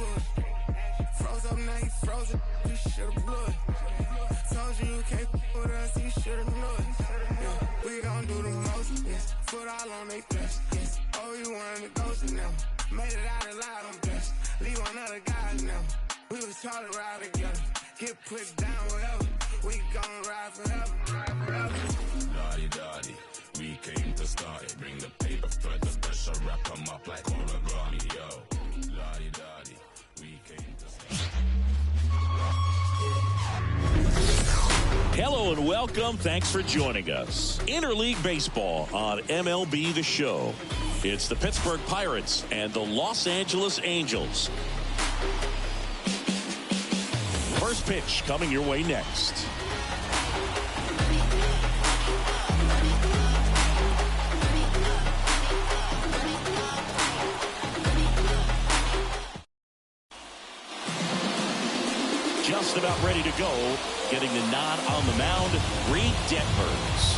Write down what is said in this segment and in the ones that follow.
to it. Froze up, now you frozen. You should've blew it. Told you you can't with us, you should've knew it. Yeah, we gon' do the most, yes. Foot all on they flesh, yes. Oh, you wanted to ghost now. Made it out alive, I'm blessed. Leave one other guys now. We was taught to ride together. Get put down wherever. We gon' ride forever. Dotty, dotty, we came to start. Bring the paper for the special, wrap them up like origami, yo. Dotty, dotty, we came to start. Hello and welcome. Thanks for joining us. Interleague Baseball on MLB The Show. It's the Pittsburgh Pirates and the Los Angeles Angels. First pitch coming your way next. Just about ready to go. Getting the nod on the mound, Reed Detmers.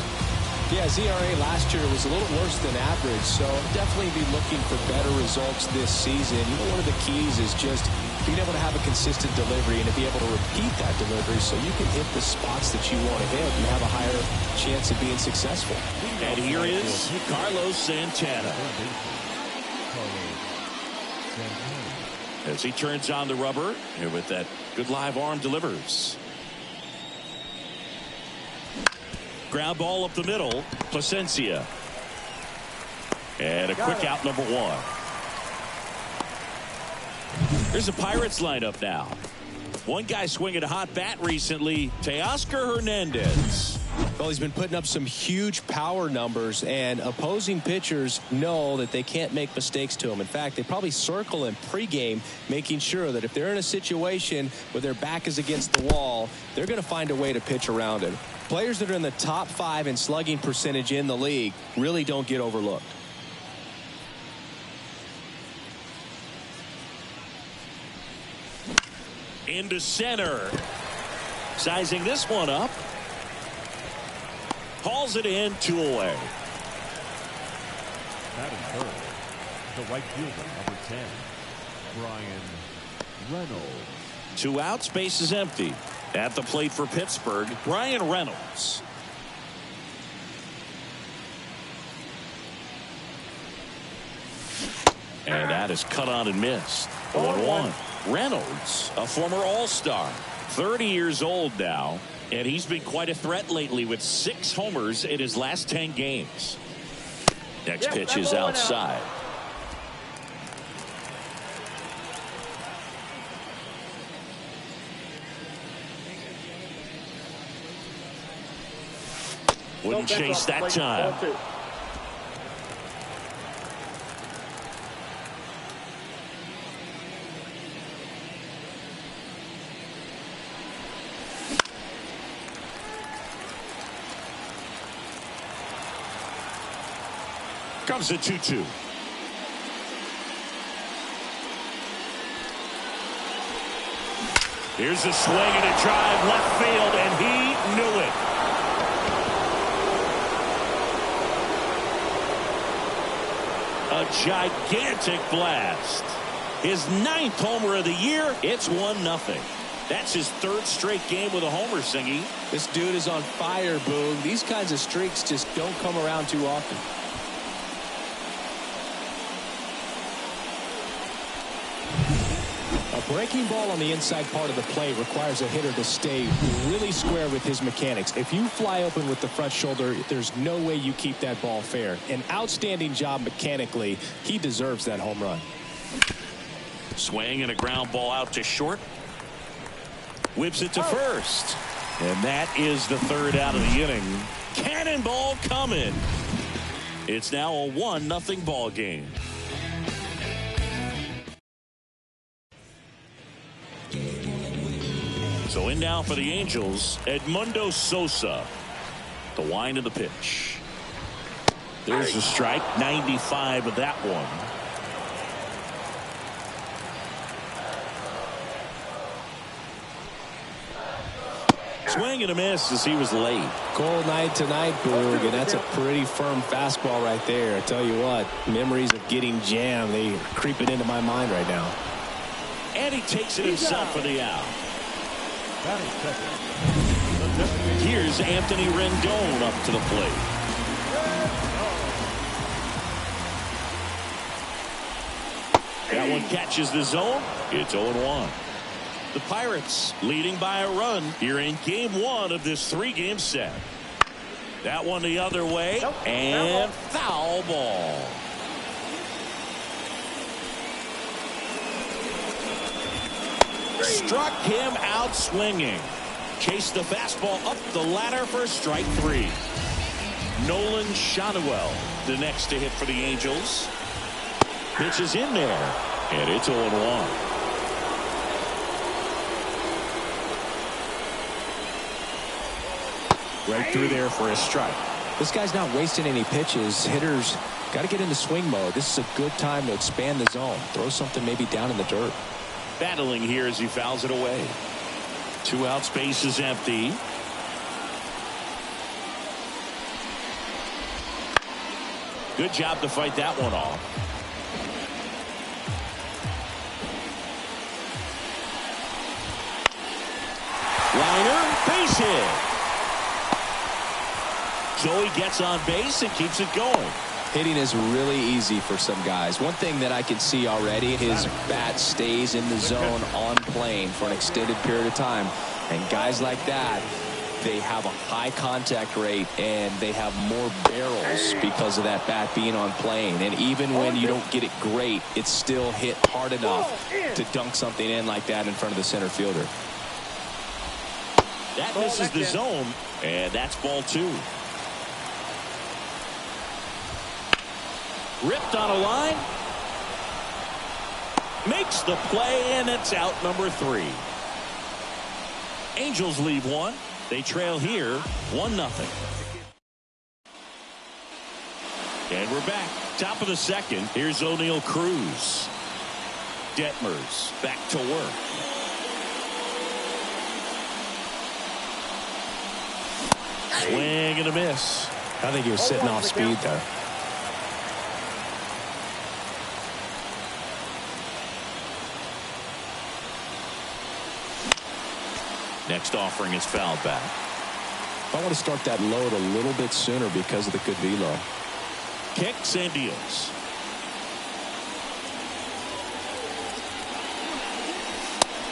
Yeah, his ERA last year was a little worse than average, so definitely be looking for better results this season. You know, one of the keys is just being able to have a consistent delivery and to be able to repeat that delivery so you can hit the spots that you want to hit and have a higher chance of being successful. And here is Carlos Santana. As he turns on the rubber, and with that good live arm delivers. Ground ball up the middle, Placencia. And a quick out, number one. Here's the Pirates lineup now. One guy swinging a hot bat recently, Teoscar Hernandez. Well, he's been putting up some huge power numbers, and opposing pitchers know that they can't make mistakes to him. In fact, they probably circle him pregame, making sure that if they're in a situation where their back is against the wall, they're going to find a way to pitch around him. Players that are in the top 5 in slugging percentage in the league really don't get overlooked. Into center. Sizing this one up. Hauls it in, 2 away. Batting third, the right fielder, number 10, Brian Reynolds. 2 outs, base is empty. At the plate for Pittsburgh, Brian Reynolds. And that is cut on and missed. 0-1. Reynolds, a former All-Star, 30 years old now, and he's been quite a threat lately with 6 homers in his last 10 games. Next pitch is outside. Wouldn't chase that time. Comes the 2-2. Here's a swing and a drive left field, and he knew it. A gigantic blast. His 9th homer of the year. It's 1-0. That's his 3rd straight game with a homer, Singy. This dude is on fire, Boog. These kinds of streaks just don't come around too often. A breaking ball on the inside part of the plate requires a hitter to stay really square with his mechanics. If you fly open with the front shoulder, there's no way you keep that ball fair. An outstanding job mechanically. He deserves that home run. Swing and a ground ball out to short. Whips it to first. And that is the 3rd out of the inning. Cannonball coming. It's now a 1-0 ball game. So in now for the Angels, Edmundo Sosa. The wind of the pitch. There's a strike, 95 of that one. Swing and a miss as he was late. Cold night tonight, Boog, and that's a pretty firm fastball right there. I tell you what, memories of getting jammed, they are creeping into my mind right now. And he takes it himself for the out. Batting second. Here's Anthony Rendon up to the plate. That one catches the zone. It's 0-1. The Pirates leading by a run here in game 1 of this 3-game set. That one the other way, and foul ball. Struck him out swinging. Chased the fastball up the ladder for strike 3. Nolan Schanuel, the next to hit for the Angels. Pitch is in there, and it's 0-1. Right through there for a strike. This guy's not wasting any pitches. Hitters got to get into swing mode. This is a good time to expand the zone. Throw something maybe down in the dirt. Battling here as he fouls it away. 2 outs, base is empty. Good job to fight that one off. Liner, base hit. So he gets on base and keeps it going. Hitting is really easy for some guys. One thing that I can see already, his bat stays in the zone on plane for an extended period of time. And guys like that, they have a high contact rate and they have more barrels because of that bat being on plane. And even when you don't get it great, it's still hit hard enough to dunk something in like that in front of the center fielder. That misses the zone, and that's ball 2. Ripped on a line. Makes the play, and it's out number 3. Angels leave 1. They trail here 1-0. And we're back. Top of the second. Here's O'Neal Cruz. Detmers back to work. Swing and a miss. I think he was sitting off speed there. Next offering is fouled back. I want to start that load a little bit sooner because of the good velo. Kicks and deals.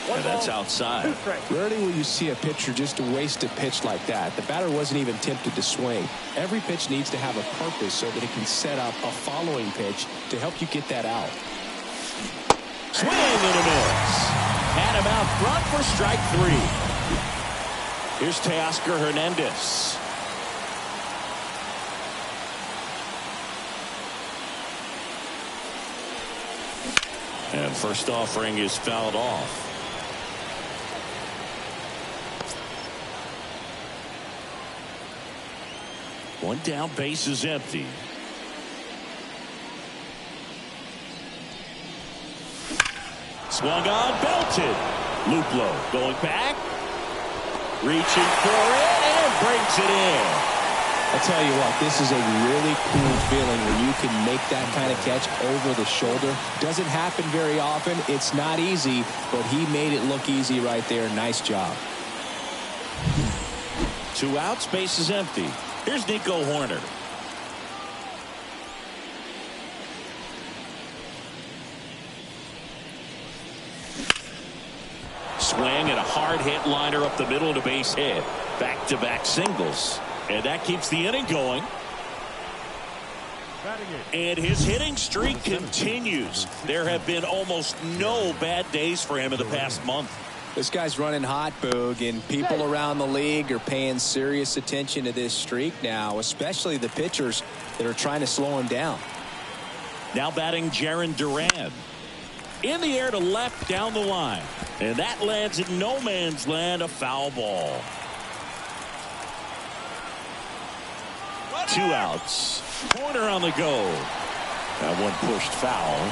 And that's outside. Rarely will you see a pitcher just waste a pitch like that. The batter wasn't even tempted to swing. Every pitch needs to have a purpose so that it can set up a following pitch to help you get that out. Swing and a miss. Had him out front for strike 3. Here's Teoscar Hernandez. And first offering is fouled off. One down, base is empty. Swung on, belted. Luplow going back. Reaching for it and brings it in. I'll tell you what, this is a really cool feeling when you can make that kind of catch over the shoulder. Doesn't happen very often. It's not easy, but he made it look easy right there. Nice job. 2 outs, base is empty. Here's Nico Horner. Swing and a hard hit liner up the middle to base hit. Back-to-back singles. And that keeps the inning going. And his hitting streak continues. There have been almost no bad days for him in the past month. This guy's running hot, Boog, and people around the league are paying serious attention to this streak now, especially the pitchers that are trying to slow him down. Now batting Jarren Duran. In the air to left down the line. And that lands in no man's land, a foul ball. 2 outs. Corner on the go. That one pushed foul.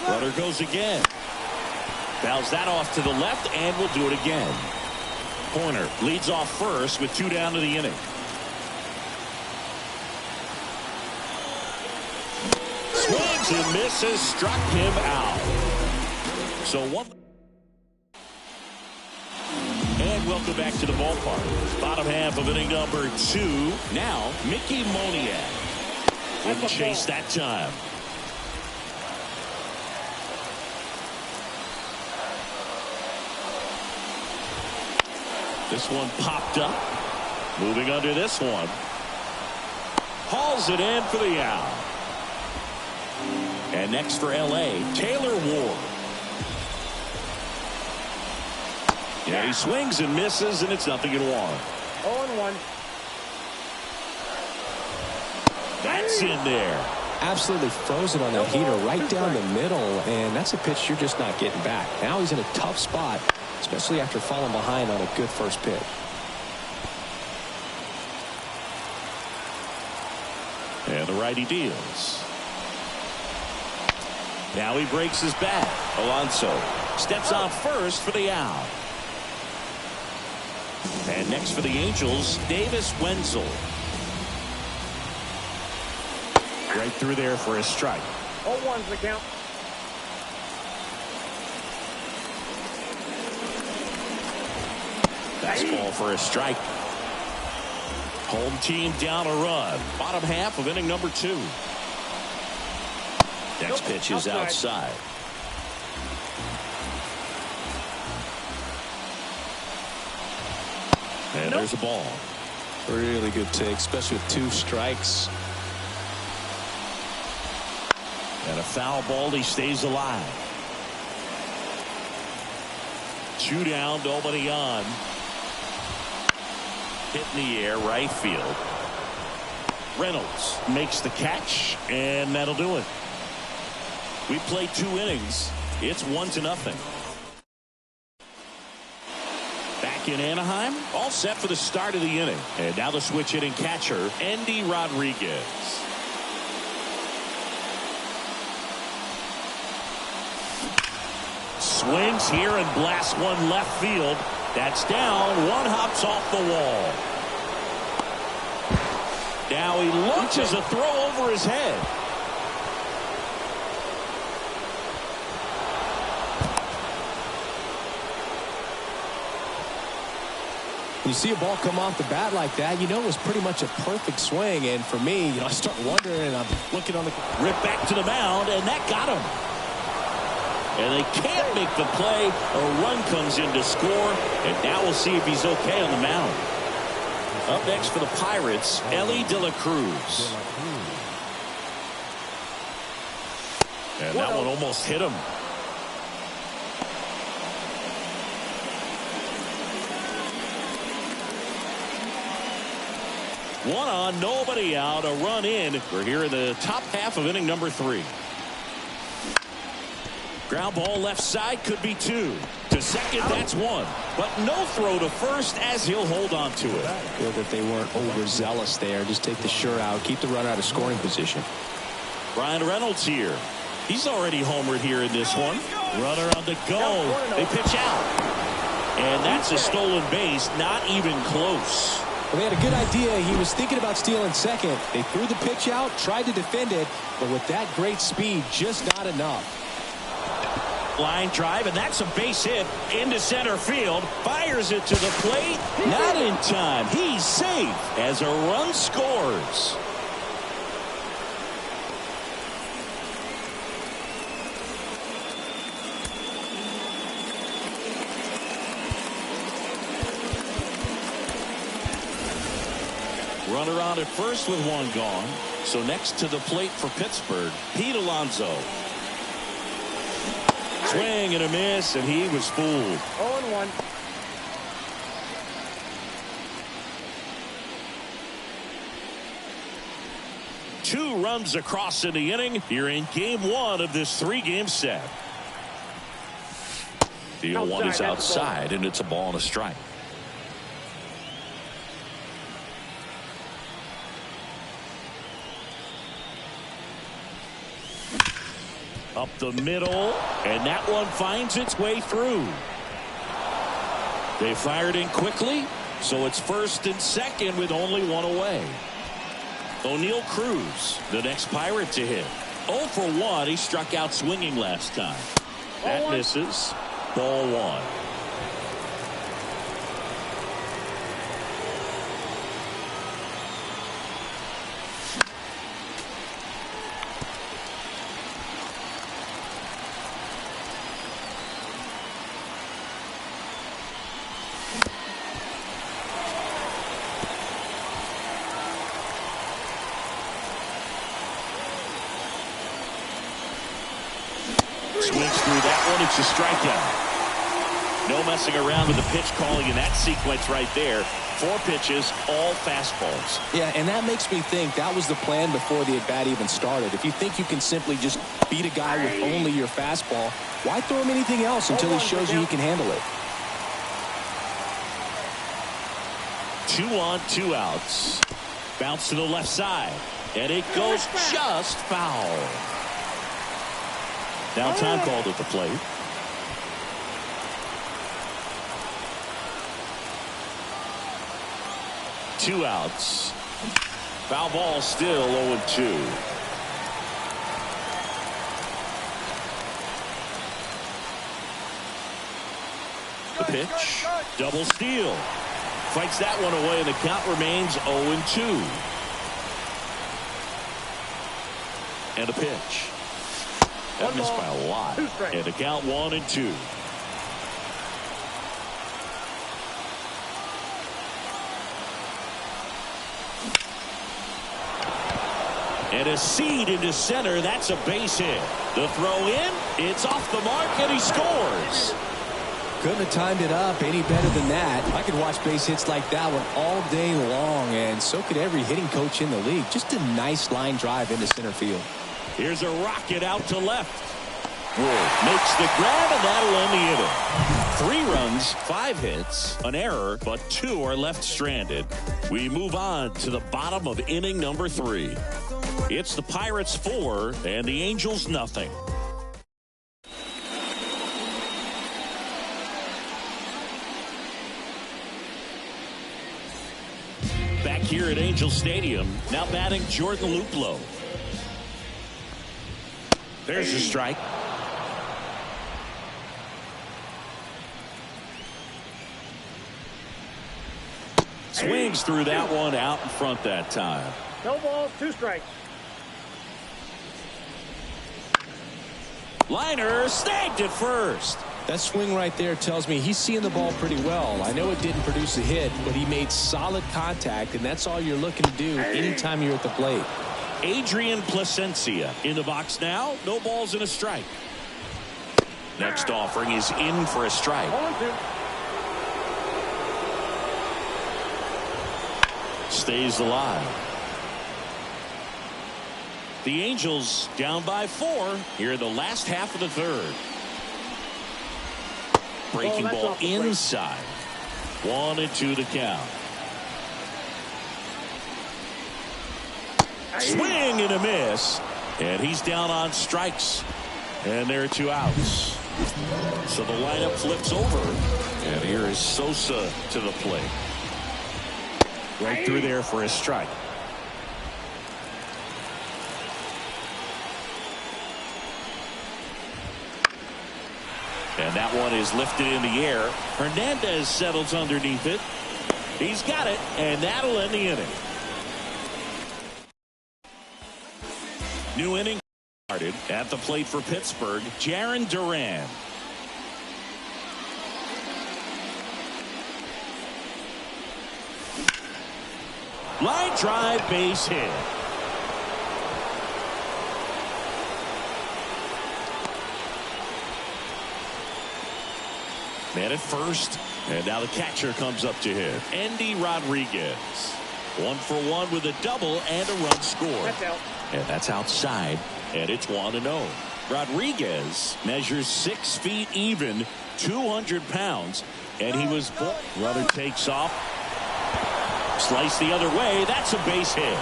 Runner goes again. Fouls that off to the left and will do it again. Horner leads off first with 2 down to the inning. swings and misses, struck him out. So one. And welcome back to the ballpark. Bottom half of inning number 2. Now, Mickey Moniak. Wouldn't chase that time. This one popped up. Moving under this one. Hauls it in for the out. And next for L.A., Taylor Ward. Yeah, he swings and misses, and it's 0-1. 0-1. That's in there. Absolutely frozen on that heater right down the middle, and that's a pitch you're just not getting back. Now he's in a tough spot, especially after falling behind on a good first pitch. And the righty deals. Now he breaks his back. Alonso steps on first for the out. And next for the Angels, Davis Wenzel. Right through there for a strike. 0-1's the count. Fastball for a strike. Home team down a run. Bottom half of inning number 2. Next pitch is outside. And there's a ball. Really good take, especially with 2 strikes. And a foul ball. He stays alive. 2 down, nobody on. Hit in the air, right field. Reynolds makes the catch, and that'll do it. We played 2 innings. It's 1-0. Back in Anaheim, all set for the start of the inning. And now the switch hitting catcher, Andy Rodriguez. Swings here and blasts one left field. That's down. One hops off the wall. Now he launches a throw over his head. When you see a ball come off the bat like that, you know it was pretty much a perfect swing. And for me, I start wondering, and I'm looking on the Rip back to the mound, and that got him. And they can't make the play. A run comes in to score, and now we'll see if he's okay on the mound. Up next for the Pirates, Ellie De La Cruz. And that one almost hit him. One on, nobody out, a run in. We're here in the top half of inning number 3. Ground ball left side, could be 2. To second, that's 1. But no throw to first as he'll hold on to it. Feel that they weren't overzealous there. Just take the sure out, keep the runner out of scoring position. Brian Reynolds here. He's already homered here in this one. Runner on the go. They pitch out. And that's a stolen base, not even close. Well, they had a good idea. He was thinking about stealing second. They threw the pitch out, tried to defend it, but with that great speed, just not enough. Line drive, and that's a base hit into center field. Fires it to the plate. Not in time. He's safe as a run scores. Runner on at first with 1 gone. So next to the plate for Pittsburgh, Pete Alonso. Swing and a miss, and he was fooled. 0-1. Two runs across in the inning here in game 1 of this 3-game set. The 0-1 is outside, and it's a ball and a strike. Up the middle, and that one finds its way through. They fired in quickly, so it's first and second with only 1 away. O'Neal Cruz, the next Pirate to hit. 0 for 1. He struck out swinging last time. That misses. Ball 1. Swings through that one. It's a strikeout. No messing around with the pitch calling in that sequence right there. 4 pitches, all fastballs. Yeah, and that makes me think that was the plan before the at-bat even started. If you think you can simply just beat a guy with only your fastball, why throw him anything else until he shows you he can handle it? 2 on, 2 outs. Bounce to the left side. And it goes just foul. Now time called at the plate. Two outs. Foul ball still 0-2. The pitch. Double steal. Fights that one away, and the count remains 0-2. And a pitch. That missed by a lot. And the count 1-2. And a seed into center. That's a base hit. The throw in. It's off the mark, and he scores. Couldn't have timed it up any better than that. I could watch base hits like that one all day long, and so could every hitting coach in the league. Just a nice line drive into center field. Here's a rocket out to left. Wolf makes the grab, and that'll end the inning. 3 runs, 5 hits, an error, but 2 are left stranded. We move on to the bottom of inning number 3. It's the Pirates 4 and the Angels nothing. Back here at Angel Stadium, now batting Jordan Luplow. There's a strike. Swings through that one, out in front that time. No balls, 2 strikes. Liner snagged at first. That swing right there tells me he's seeing the ball pretty well. I know it didn't produce a hit, but he made solid contact, and that's all you're looking to do anytime you're at the plate. Adrian Placencia in the box now. No balls and a strike. Next offering is in for a strike. 0-2. Stays alive. The Angels down by 4 here in the last half of the 3rd. Breaking ball inside. 1-2 the count. Swing and a miss. And he's down on strikes. And there are 2 outs. So the lineup flips over. And here is Sosa to the plate. Right through there for a strike. And that one is lifted in the air. Hernandez settles underneath it. He's got it, and that'll end the inning. New inning started at the plate for Pittsburgh. Jarren Duran. Line drive, base hit. Man at first, and now the catcher comes up to hit. Andy Rodriguez. 1 for 1 with a double and a run scored. That's out. And that's outside, and it's 1-0. Rodriguez measures 6 feet even, 200 pounds, and he was. Runner takes off. Slice the other way. That's a base hit.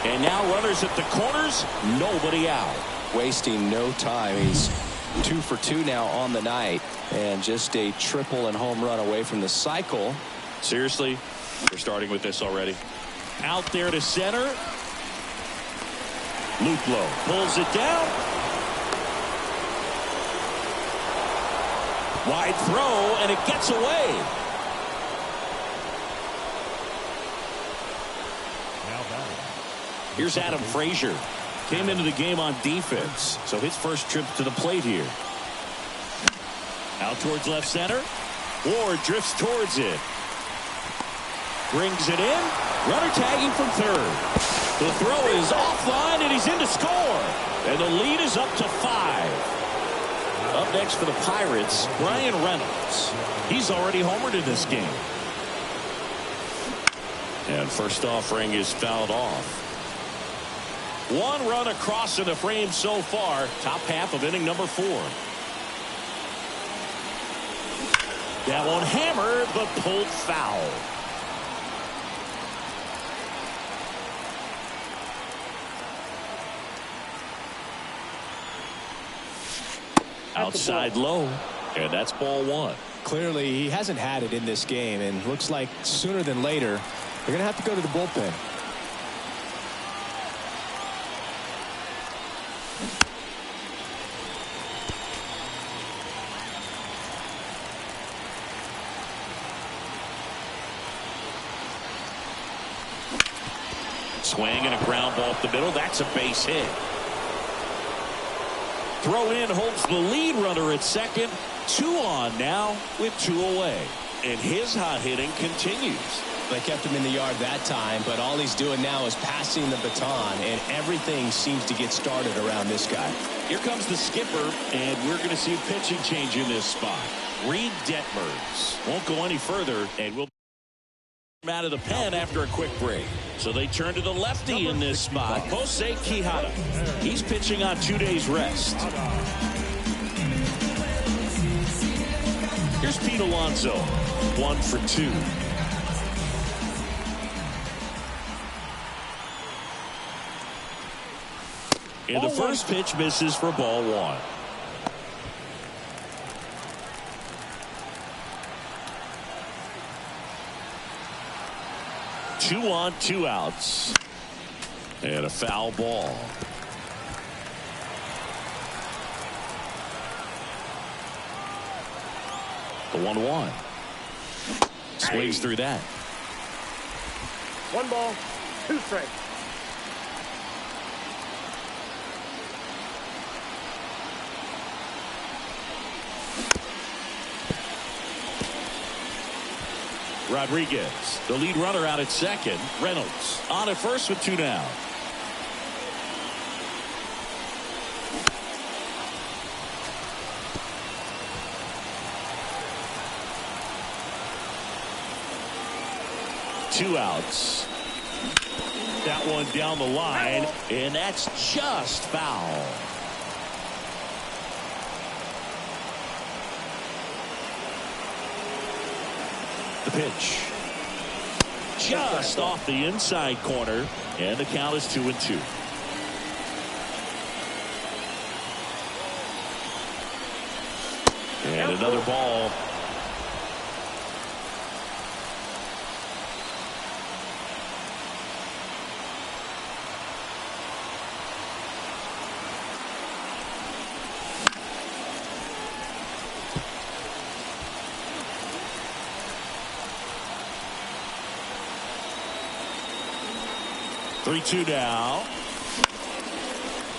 And now runners at the corners. Nobody out. Wasting no time. He's 2 for 2 now on the night, and just a triple and home run away from the cycle. Seriously, we're starting with this already. Out there to center. Luplow pulls it down. Wide throw, and it gets away. Now batting. Here's Adam Frazier. Came into the game on defense, so his first trip to the plate here. Out towards left center. Ward drifts towards it. Brings it in. Runner tagging from third. The throw is offline, and he's in to score. And the lead is up to 5. Up next for the Pirates, Brian Reynolds. He's already homered in this game. And first offering is fouled off. 1 run across in the frame so far. Top half of inning number 4. That one hammered, but pulled foul. Outside low, and that's ball 1. Clearly, he hasn't had it in this game, and looks like sooner than later, they're going to have to go to the bullpen. Swing and a ground ball up the middle. That's a base hit. Throw in holds the lead runner at second. 2 on now with 2 away. And his hot hitting continues. They kept him in the yard that time, but all he's doing now is passing the baton, and everything seems to get started around this guy. Here comes the skipper, and we're going to see a pitching change in this spot. Reed Detmers won't go any further, and we'll out of the pen after a quick break. So they turn to the lefty in this spot, Jose Quijada. He's pitching on 2 days rest. Here's Pete Alonso, 1 for 2. And the first pitch misses for ball 1. Two on, 2 outs. And a foul ball. The 1-1. Swings through that. 1 ball, 2 strikes. Rodriguez, the lead runner, out at second. Reynolds on at first with 2 down. Two outs. That one down the line, and that's just foul. The pitch. Just off the inside corner, and the count is 2-2. And another ball. Three-two now.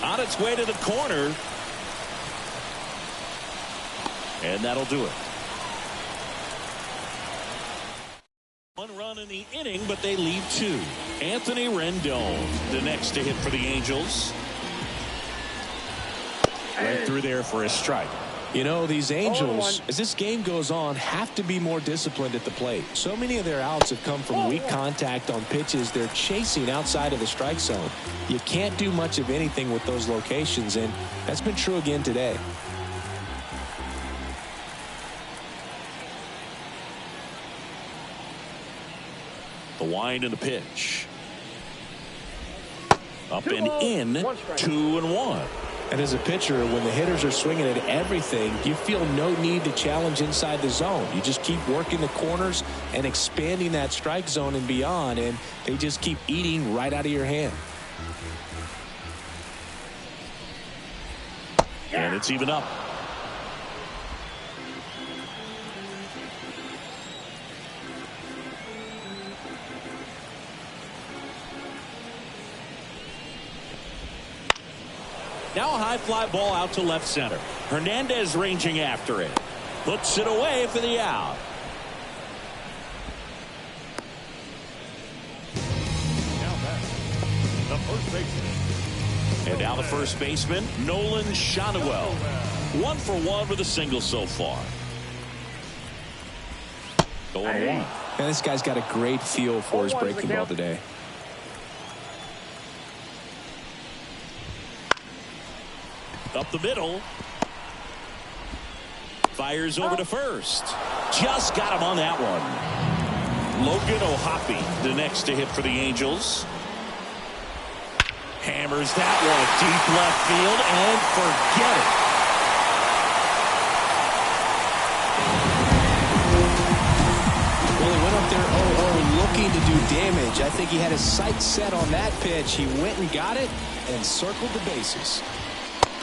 On its way to the corner. And that'll do it. 1 run in the inning, but they leave 2. Anthony Rendon, the next to hit for the Angels. Right through there for a strike. You know, these Angels, as this game goes on, have to be more disciplined at the plate. So many of their outs have come from weak contact on pitches they're chasing outside of the strike zone. You can't do much of anything with those locations, and that's been true again today. The wind and the pitch. Up and in, 2-1. And as a pitcher, when the hitters are swinging at everything, you feel no need to challenge inside the zone. You just keep working the corners and expanding that strike zone and beyond, and they just keep eating right out of your hand. And it's even up. Now a high fly ball out to left center. Hernandez ranging after it. Puts it away for the out. Now back, the first baseman. And now the first baseman, Nolan Shotwell. 1 for 1 with a single so far. 0-1. And this guy's got a great feel for his breaking ball today. Up the middle. Fires over to first. Just got him on that one. Logan O'Hoppe, the next to hit for the Angels. Hammers that one deep left field and forget it. Well, he went up there looking to do damage. I think he had his sights set on that pitch. He went and got it and circled the bases.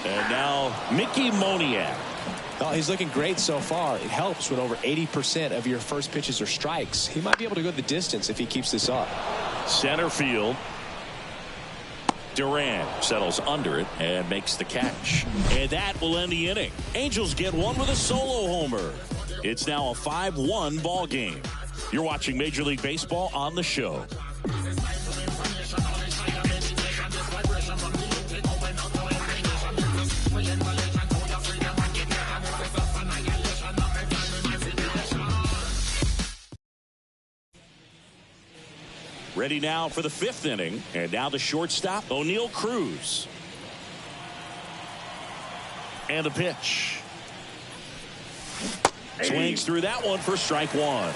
And now Mickey Moniak. Oh, he's looking great so far. It helps when over 80% of your first pitches are strikes. He might be able to go the distance if he keeps this up. Center field. Duran settles under it and makes the catch. And that will end the inning. Angels get one with a solo homer. It's now a 5-1 ball game. You're watching Major League Baseball on the show. Ready now for the 5th inning. And now the shortstop, O'Neal Cruz. And the pitch. Swings through that one for strike 1.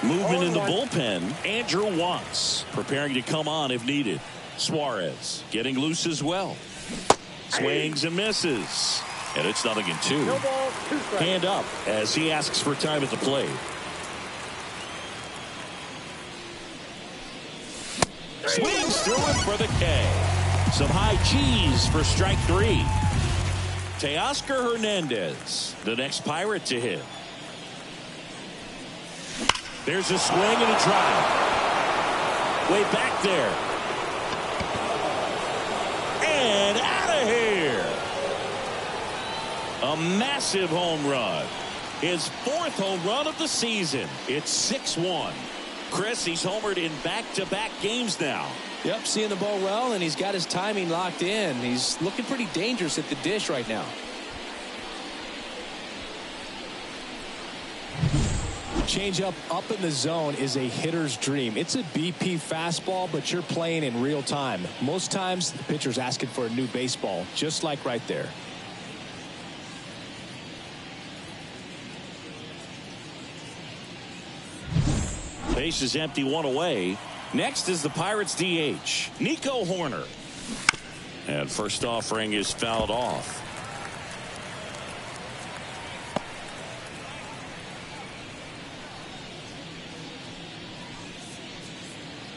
Movement in the bullpen. Andrew Wantz preparing to come on if needed. Suarez getting loose as well. Swings and misses. And it's 0-2. No ball, 2 strikes. Hand up as he asks for time at the plate. Swings through it for the K. Some high G's for strike 3. Teoscar Hernandez, the next Pirate to hit. There's a swing and a drive. Way back there. And out of here. A massive home run. His 4th home run of the season. It's 6-1. Chris, he's homered in back-to-back games now. Yep, seeing the ball well, and he's got his timing locked in. He's looking pretty dangerous at the dish right now. Changeup up in the zone is a hitter's dream. It's a BP fastball, but you're playing in real time. Most times, the pitcher's asking for a new baseball, just like right there. Base is empty, 1 away. Next is the Pirates DH, Nico Horner. And first offering is fouled off.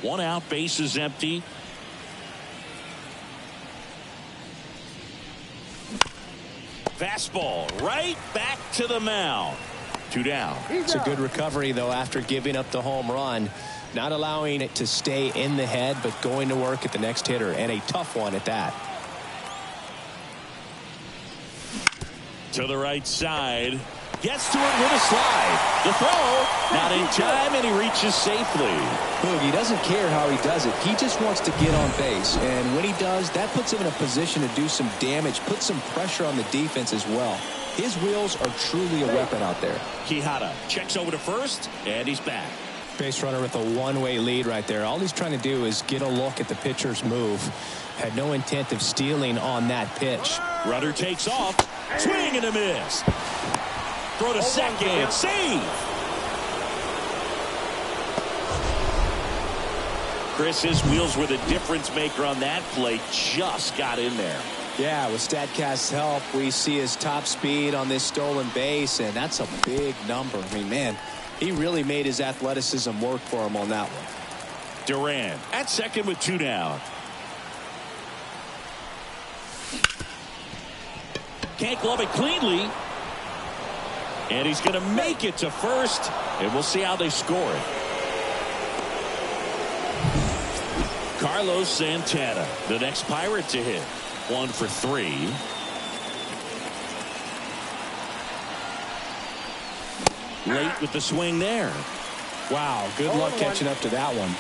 One out, base is empty. Fastball right back to the mound. 2 down. It's a good recovery, though, after giving up the home run. Not allowing it to stay in the head, but going to work at the next hitter, and a tough one at that. To the right side. Gets to it with a slide. The throw, not in time, and he reaches safely. Look, he doesn't care how he does it. He just wants to get on base, and when he does, that puts him in a position to do some damage, put some pressure on the defense as well. His wheels are truly a weapon out there. Quijada checks over to first, and he's back. Base runner with a one-way lead right there. All he's trying to do is get a look at the pitcher's move. Had no intent of stealing on that pitch. Runner takes off. Swing and a miss. Throw to second. Save. Chris, his wheels were the difference maker on that play. Just got in there. Yeah, with StatCast's help, we see his top speed on this stolen base, and that's a big number. I mean, man, he really made his athleticism work for him on that one. Duran at second with 2 down. can't glove it cleanly. And he's going to make it to first. And we'll see how they score it. Carlos Santana, the next Pirate to hit. 1 for 3. Late with the swing there. Wow, good luck catching up to that one.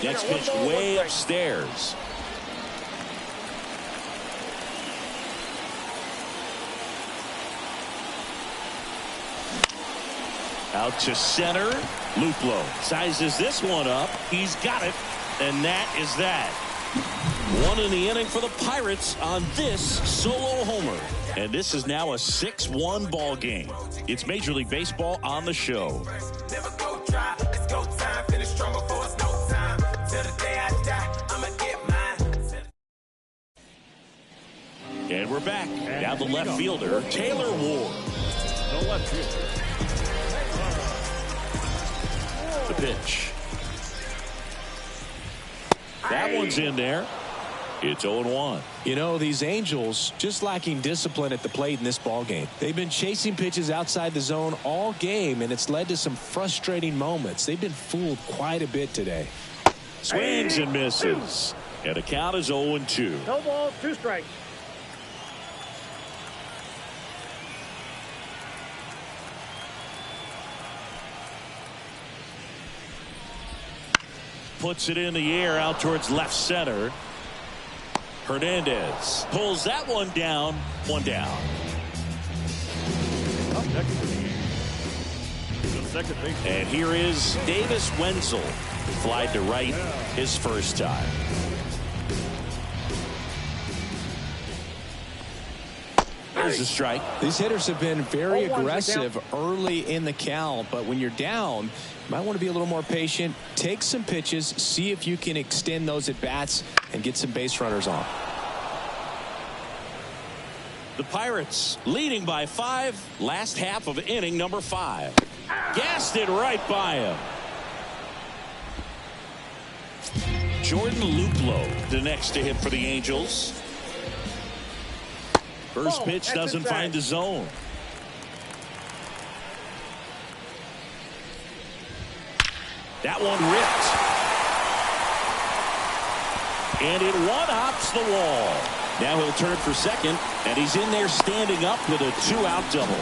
Next pitch way upstairs. Out to center. Luplow sizes this one up. He's got it. And that is that. 1 in the inning for the Pirates on this solo homer. And this is now a 6-1 ball game. It's Major League Baseball on the show. Never go dry. It's go time. Finish strong before it's no time. Till the day I die, I'ma get mine. And we're back. Now the left fielder, Taylor Ward. No left fielder. The pitch. That one's in there. It's 0-1. You know, these Angels just lacking discipline at the plate in this ball game. They've been chasing pitches outside the zone all game, and it's led to some frustrating moments. They've been fooled quite a bit today. Swings and misses. And the count is 0-2. No balls, 2 strikes. Puts it in the air out towards left center. Hernandez pulls that one down. 1 down. Up next to the second base. And here is Davis Wenzel. Flied to right his first time. There's a strike. These hitters have been very aggressive early in the count, but when you're down, you might want to be a little more patient. Take some pitches, see if you can extend those at bats and get some base runners on. The Pirates leading by 5. Last half of inning number 5. Gassed it right by him. Jordan Luplow, the next to hit for the Angels. First pitch doesn't find the zone. That one ripped. And it one-hops the wall. Now he'll turn for second, and he's in there standing up with a 2-out double.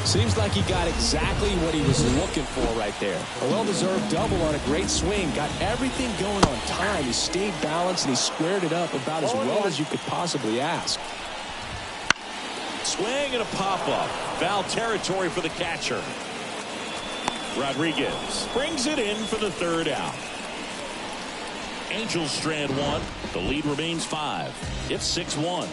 Seems like he got exactly what he was looking for right there. A well-deserved double on a great swing. Got everything going on time. He stayed balanced, and he squared it up about as well as you could possibly ask. Swing and a pop-up. Foul territory for the catcher. Rodriguez brings it in for the 3rd out. Angels strand 1. The lead remains 5. It's 6-1.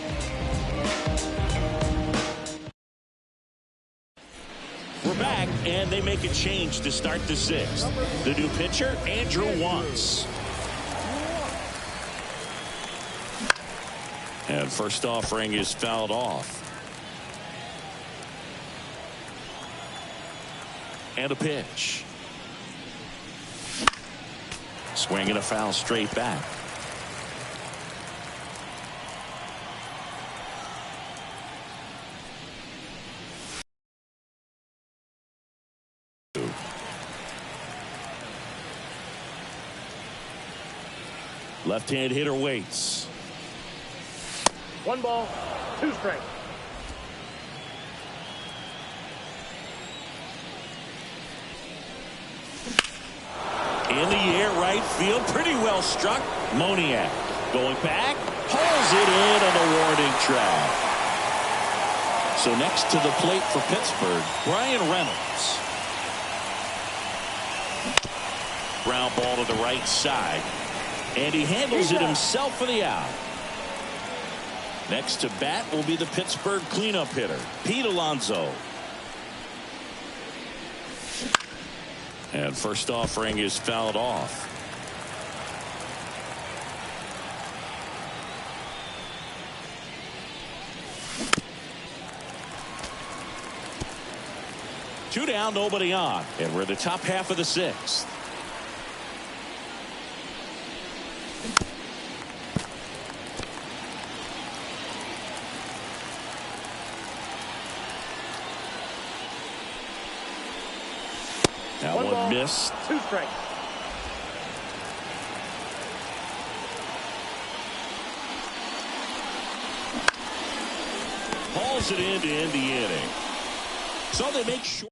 We're back, and they make a change to start the 6th. The new pitcher, Andrew Wantz. And first offering is fouled off. And a pitch. Swing and a foul straight back. Left-hand hitter waits. 1 ball, 2 strikes. In the air, right field, pretty well struck. Moniak going back, pulls it in on the warning track. So next to the plate for Pittsburgh, Brian Reynolds. Ground ball to the right side, and he handles it himself for the out. Next to bat will be the Pittsburgh cleanup hitter, Pete Alonso. And first offering is fouled off. Two down, nobody on. And we're in the top half of the 6th. That one missed. 2 strikes. Hauls it in to end the inning. So they make sure.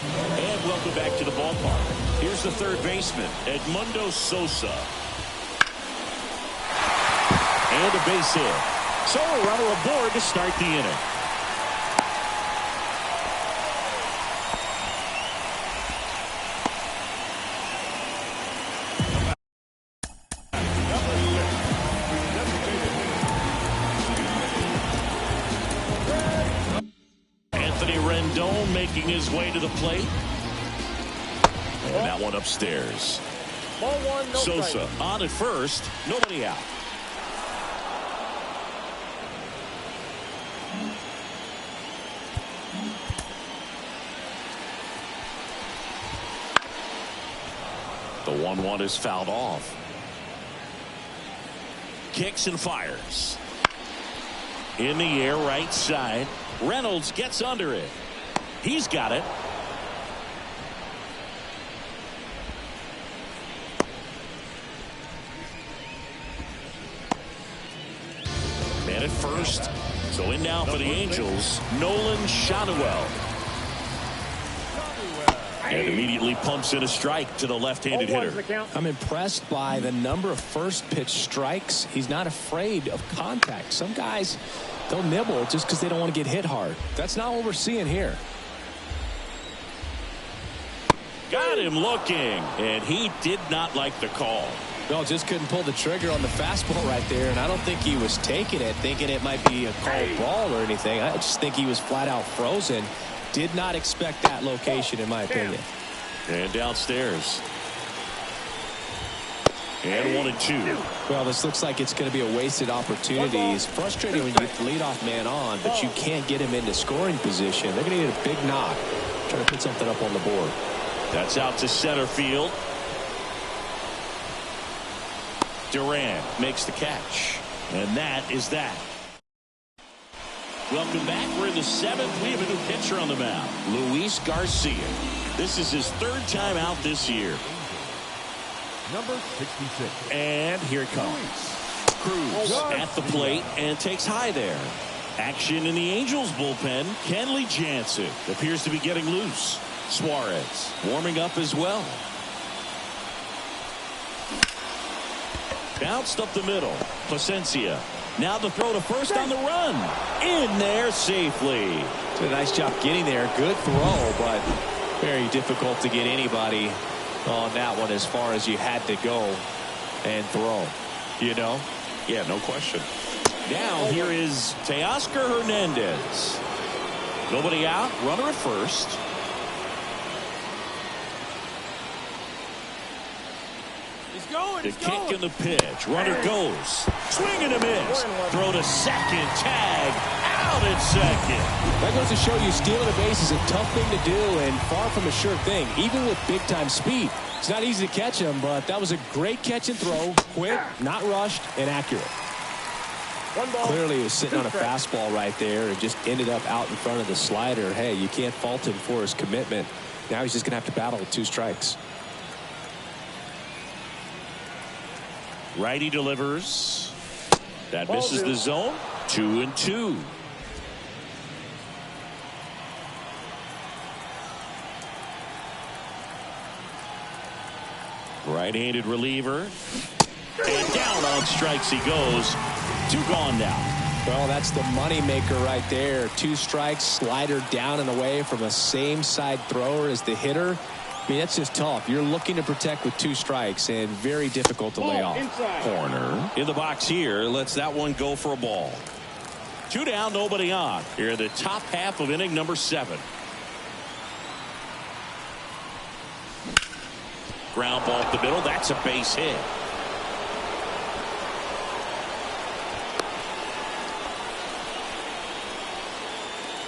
And welcome back to the ballpark. Here's the third baseman, Edmundo Sosa. And a base hit. So a runner aboard to start the inning. Making his way to the plate. And that one upstairs. Ball 1, no Sosa strike. on at first. Nobody out. The 1-1 is fouled off. Kicks and fires. In the air, right side. Reynolds gets under it. He's got it. Man at first. So in now for the Angels, Nolan Shadowell. And immediately pumps in a strike to the left-handed hitter. I'm impressed by the number of first pitch strikes. He's not afraid of contact. Some guys, they'll nibble just because they don't want to get hit hard. That's not what we're seeing here. Got him looking, and he did not like the call. No, just couldn't pull the trigger on the fastball right there, and I don't think he was taking it, thinking it might be a called ball or anything. I just think he was flat out frozen. Did not expect that location, in my opinion. And downstairs. And 1-2. Well, this looks like it's going to be a wasted opportunity. It's frustrating when you get the leadoff man on, but you can't get him into scoring position. They're going to need a big knock, trying to put something up on the board. That's out to center field. Duran makes the catch. And that is that. Welcome back. We're in the 7th. We have a new pitcher on the mound, Luis Garcia. This is his 3rd time out this year. Number 66. And here it comes. Cruz at the plate and takes high there. Action in the Angels bullpen. Kenley Jansen appears to be getting loose. Suarez warming up as well. Bounced up the middle. Placencia. Now the throw to first on the run. In there safely. Did a nice job getting there. Good throw, but very difficult to get anybody on that one as far as you had to go and throw. You know? Yeah, no question. Now here is Teoscar Hernandez. Nobody out. Runner at first. The kick and the pitch. Runner goes. Swing and a miss. Throw to second. Tag. Out at second. That goes to show you stealing a base is a tough thing to do and far from a sure thing, even with big-time speed. It's not easy to catch him, but that was a great catch and throw. Quick, not rushed, and accurate. Clearly he was sitting on a fastball right there and just ended up out in front of the slider. Hey, you can't fault him for his commitment. Now he's just going to have to battle with 2 strikes. Righty delivers. That misses the zone. 2-2. Right-handed reliever. And down on strikes he goes. 2 gone now. Well, that's the money maker right there. 2 strikes, slider down and away from a same side thrower as the hitter. I mean, that's just tough. You're looking to protect with 2 strikes and very difficult to lay off. Corner in the box here. Lets that one go for a ball. 2 down, nobody on. Here in the top half of inning number 7. Ground ball up the middle. That's a base hit.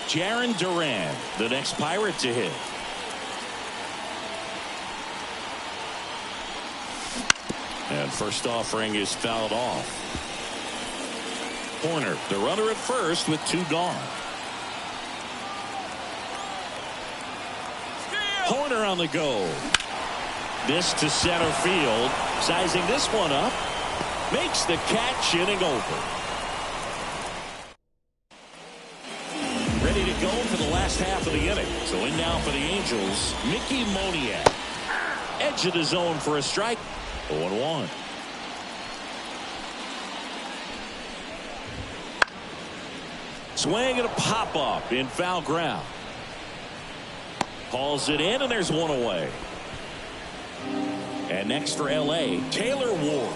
Jarren Duran, the next Pirate to hit. And first offering is fouled off. Corner, the runner at first with 2 gone. Horner on the go. This to center field. Sizing this one up. Makes the catch, inning over. Ready to go for the last half of the inning. So in now for the Angels, Mickey Moniak. Edge of the zone for a strike. 0-1. Swing and a pop up in foul ground. Hauls it in, and there's one away. And next for LA, Taylor Ward.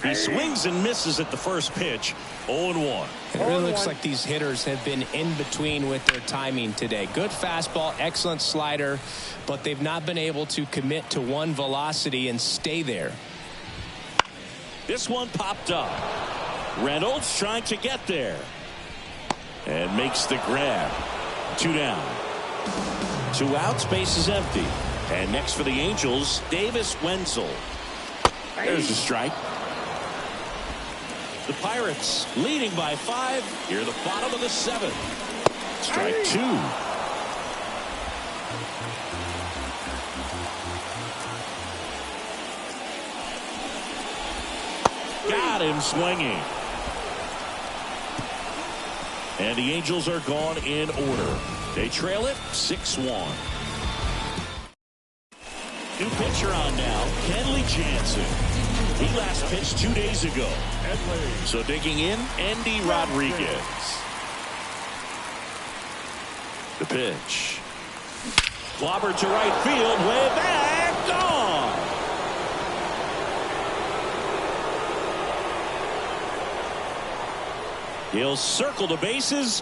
He swings and misses at the first pitch. 0-1. It really looks like these hitters have been in between with their timing today. Good fastball, excellent slider, but they've not been able to commit to one velocity and stay there. This one popped up. Reynolds trying to get there. And makes the grab. 2 down. 2 outs, base is empty. And next for the Angels, Davis Wenzel. There's a strike. The Pirates leading by 5 near the bottom of the 7th. Strike 2. Got him swinging. And the Angels are gone in order. They trail it 6-1. New pitcher on now, Kenley Jansen. He last pitched 2 days ago. So digging in, Andy Rodriguez. The pitch. Clobbered to right field, way back, gone. He'll circle the bases.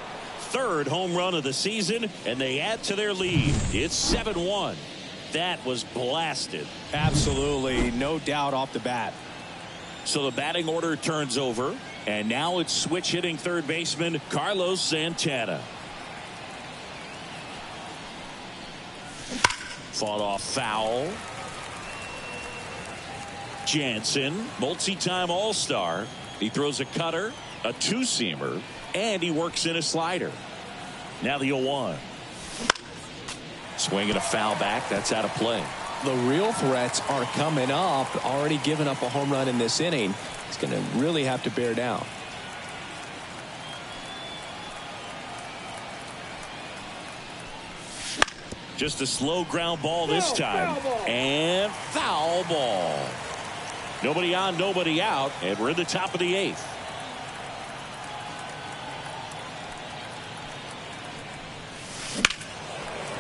3rd home run of the season, and they add to their lead. It's 7-1. That was blasted. Absolutely, no doubt off the bat. So the batting order turns over, and now it's switch hitting third baseman Carlos Santana. Fought off foul. Jansen, multi-time All-Star. He throws a cutter, a 2-seamer, and he works in a slider. Now the 0-1. Swinging a foul back. That's out of play. The real threats are coming up. Already given up a home run in this inning. It's going to really have to bear down. Just a slow ground ball this time. And foul ball. Nobody on, nobody out. And we're in the top of the 8th.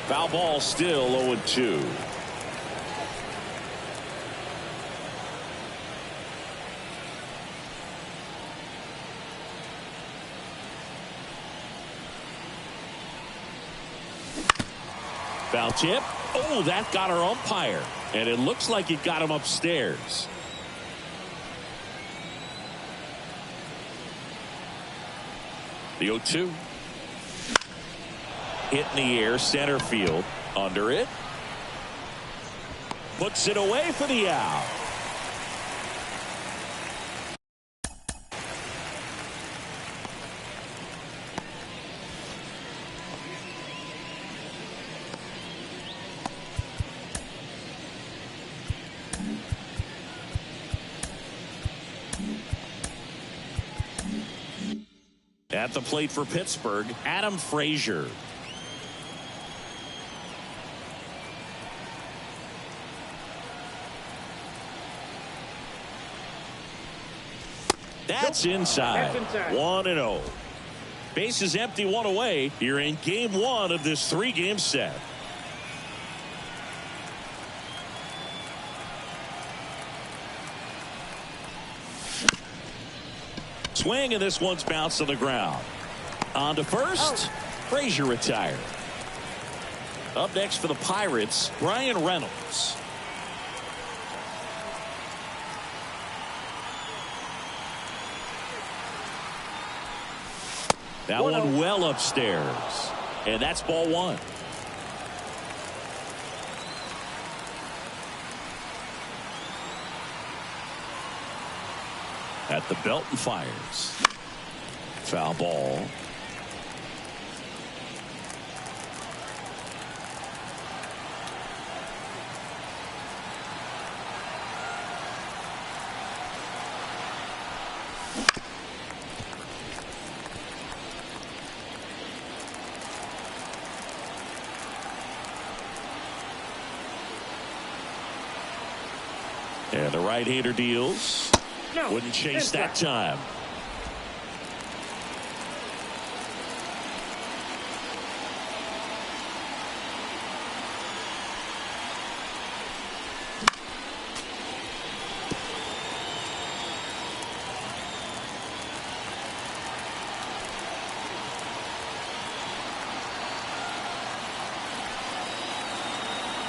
Foul ball still 0-2. Foul tip. Oh, that got our umpire. And it looks like it got him upstairs. The 0-2. Hit in the air, center field. Under it. Puts it away for the out. At the plate for Pittsburgh, Adam Frazier. That's inside. 1-0. Base is empty, 1 away. You're in game 1 of this 3-game set. Swing, and this one's bounced to the ground. On to first. Frazier retired. Up next for the Pirates, Brian Reynolds. That one well upstairs. And that's ball 1. At the belt and fires. Foul ball. And the right-hander deals. No. Wouldn't chase that time.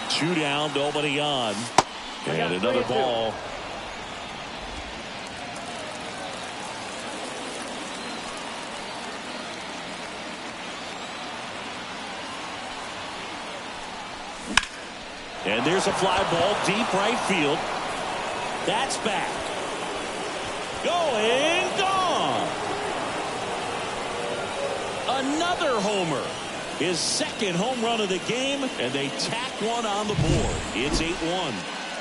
Two down, nobody on. And another ball. And there's a fly ball deep right field. That's back. Going, gone. Another homer. His second home run of the game, and they tack one on the board. It's 8-1.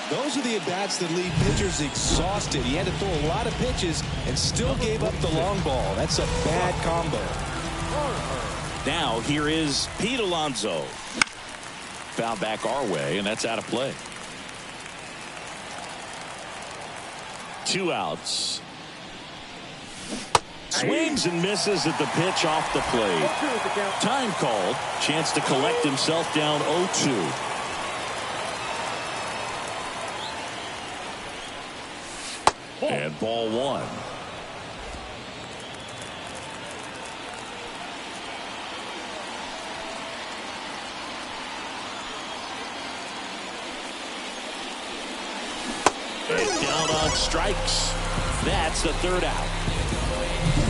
Those are the at-bats that leave pitchers exhausted. He had to throw a lot of pitches and still gave up the long ball. That's a bad combo. Now here is Pete Alonso. Foul back our way, and that's out of play. 2 outs. Swings and misses at the pitch off the plate. Time called. Chance to collect himself down 0-2. And ball 1. And down on strikes. That's the 3rd out.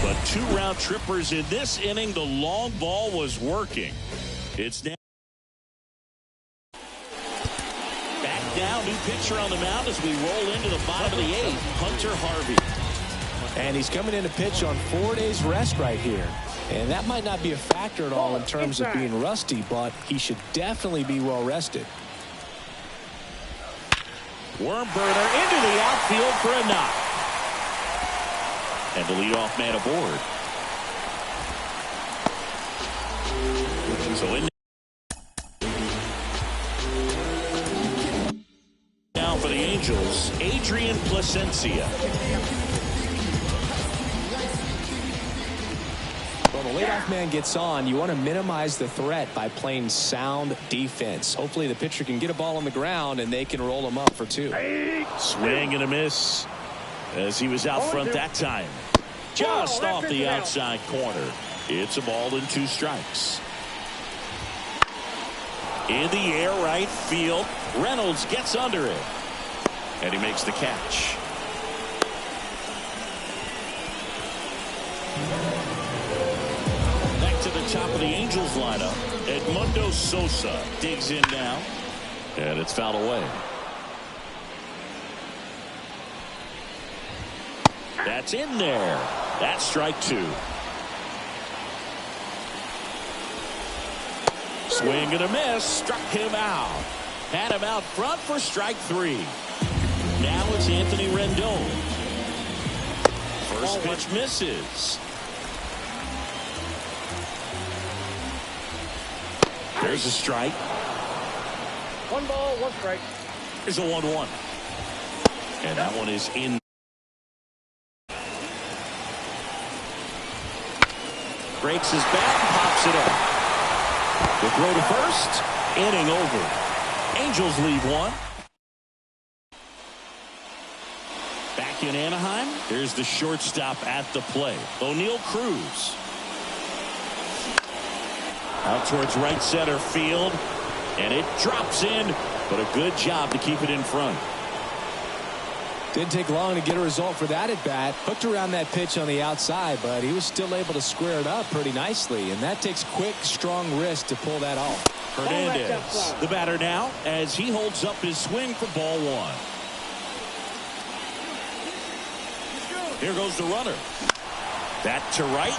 But 2 round trippers in this inning. The long ball was working. It's now back down. New pitcher on the mound as we roll into the bottom of the 8th. Hunter Harvey. And he's coming in to pitch on 4 days rest right here. And that might not be a factor at all in terms of being rusty, but he should definitely be well rested. Worm burner into the outfield for a knock. And the leadoff man aboard. So in now for the Angels, Adrian Placencia. When the leadoff man gets on, you want to minimize the threat by playing sound defense. Hopefully the pitcher can get a ball on the ground and they can roll him up for 2. Swing and a miss as he was out front that time. Just off the outside corner. It's a ball and 2 strikes. In the air right field. Reynolds gets under it. And he makes the catch. Back to the top of the Angels lineup. Edmundo Sosa digs in now. And it's fouled away. That's in there. That's strike 2. Swing and a miss. Struck him out. Had him out front for strike 3. Now it's Anthony Rendon. First pitch misses. There's a strike. 1 ball, 1 strike. There's a 1-1. And that one is in. Breaks his bat and pops it up. The throw to first. Inning over. Angels leave 1. Back in Anaheim. There's the shortstop at the plate. O'Neal Cruz. Out towards right center field. And it drops in. But a good job to keep it in front. Didn't take long to get a result for that at bat. Hooked around that pitch on the outside, but he was still able to square it up pretty nicely. And that takes quick, strong wrist to pull that off. Hernandez, the batter now, as he holds up his swing for ball 1. Here goes the runner. That to right.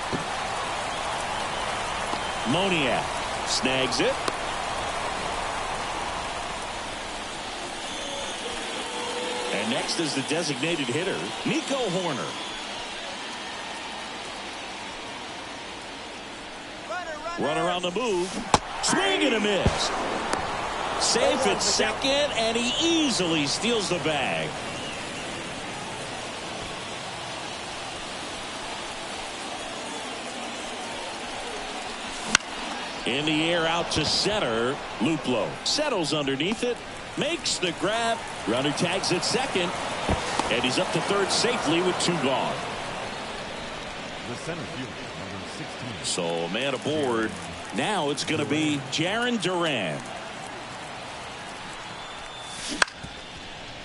Moniak snags it. And next is the designated hitter, Nico Horner. Runner on the move. Swing and a miss. Safe at second, and he easily steals the bag. In the air out to center. Luplow settles underneath it. Makes the grab. Runner tags at second. And he's up to third safely with 2 gone. The center fielder, number 16. So man aboard. Now it's going to be Jarren Duran.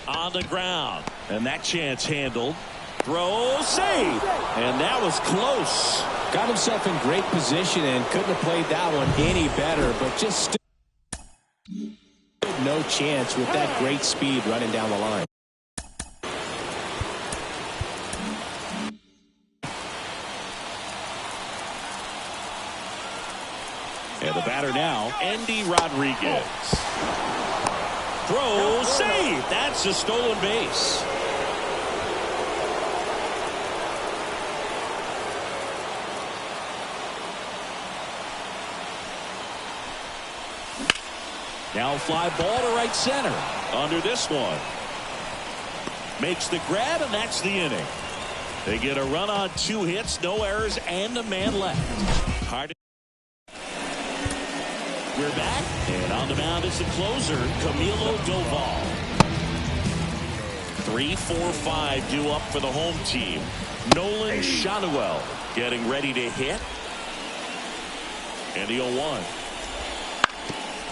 On the ground. And that chance handled. Throw, save. And that was close. Got himself in great position and couldn't have played that one any better, but just stood no chance with that great speed running down the line. And the batter now, Andy Rodriguez. Throw, save. That's a stolen base. Now fly ball to right center. Under this one. Makes the grab, and that's the inning. They get a run on 2 hits, no errors, and a man left. Hard. We're back, and on the mound is the closer, Camilo Doval. 3-4-5 due up for the home team. Nolan Shanuel getting ready to hit. And the 0-1.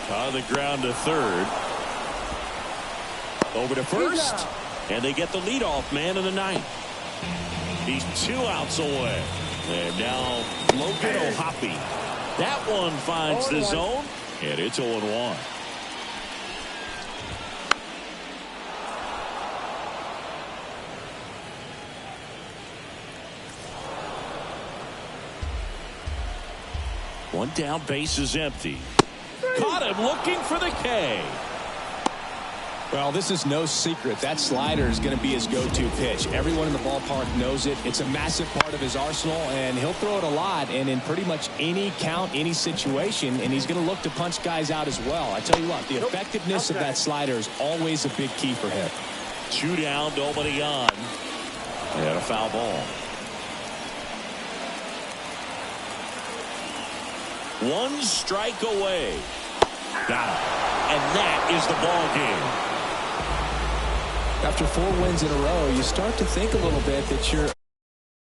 On the ground to third. Over to first. And they get the leadoff man in the ninth. He's 2 outs away. And now Logan O'Hoppe. That one finds the zone. And it's 0-1. One down, base is empty. Caught him looking for the K. Well, this is no secret. That slider is going to be his go-to pitch. Everyone in the ballpark knows it. It's a massive part of his arsenal, and he'll throw it a lot and in pretty much any count, any situation, and he's going to look to punch guys out as well. I tell you what, the effectiveness of that slider is always a big key for him. 2 down, nobody on. And a foul ball. 1 strike away. Got it. And that is the ball game. After 4 wins in a row, you start to think a little bit that you're